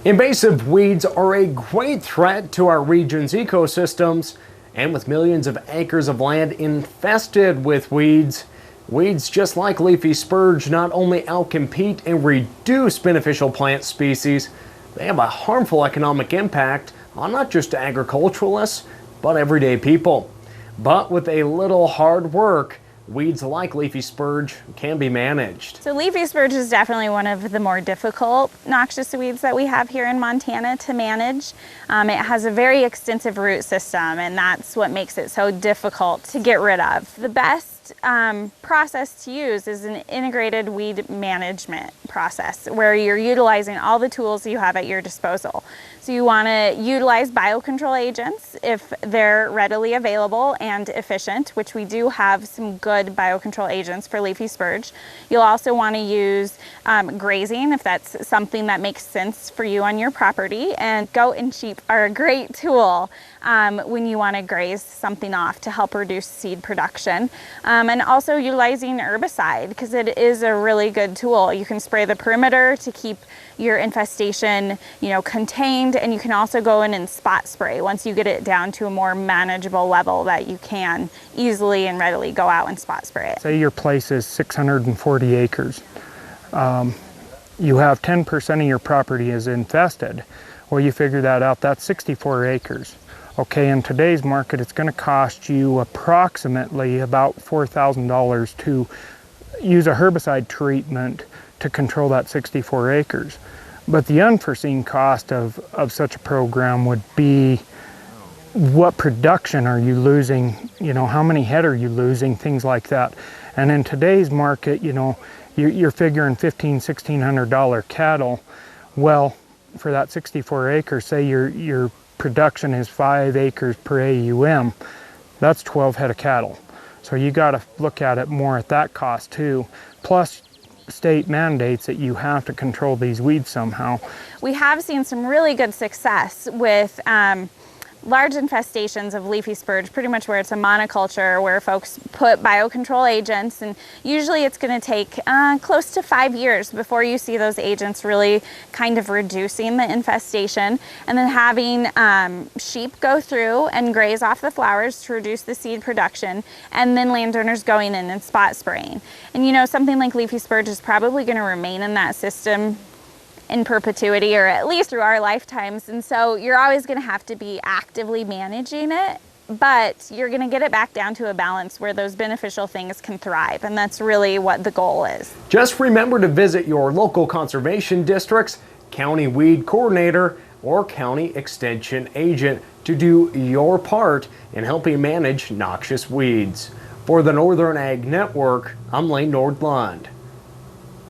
Invasive weeds are a great threat to our region's ecosystems, and with millions of acres of land infested with weeds just like leafy spurge not only outcompete and reduce beneficial plant species, they have a harmful economic impact on not just agriculturalists, but everyday people. But with a little hard work, weeds like leafy spurge can be managed. So leafy spurge is definitely one of the more difficult noxious weeds that we have here in Montana to manage. It has a very extensive root system, and that's what makes it so difficult to get rid of. The best process to use is an integrated weed management process where you're utilizing all the tools you have at your disposal. So you want to utilize biocontrol agents if they're readily available and efficient, which we do have some good biocontrol agents for leafy spurge. You'll also want to use grazing if that's something that makes sense for you on your property, and goat and sheep are a great tool when you want to graze something off to help reduce seed production. And also utilizing herbicide, because it is a really good tool. You can spray the perimeter to keep your infestation, contained, and you can also go in and spot spray once you get it down to a more manageable level that you can easily and readily go out and spot spray it. Say your place is 640 acres. You have 10% of your property is infested. Well, you figure that out, that's 64 acres. Okay, in today's market, it's going to cost you approximately about $4,000 to use a herbicide treatment to control that 64 acres. But the unforeseen cost of such a program would be what production are you losing, how many head are you losing, things like that. And in today's market, you're figuring $1,500, $1,600 cattle. Well, for that 64 acres, say your production is 5 acres per AUM, that's 12 head of cattle. So you got to look at it more at that cost too. Plus, state mandates that you have to control these weeds somehow. We have seen some really good success with large infestations of leafy spurge, pretty much where it's a monoculture, where folks put biocontrol agents, and usually it's going to take close to 5 years before you see those agents really kind of reducing the infestation, and then having sheep go through and graze off the flowers to reduce the seed production, and then landowners going in and spot spraying. And something like leafy spurge is probably going to remain in that system in perpetuity, or at least through our lifetimes, and so you're always going to have to be actively managing it, but you're going to get it back down to a balance where those beneficial things can thrive, and that's really what the goal is. Just remember to visit your local conservation district's county weed coordinator or county extension agent to do your part in helping manage noxious weeds. For the Northern Ag Network, I'm Nordlund.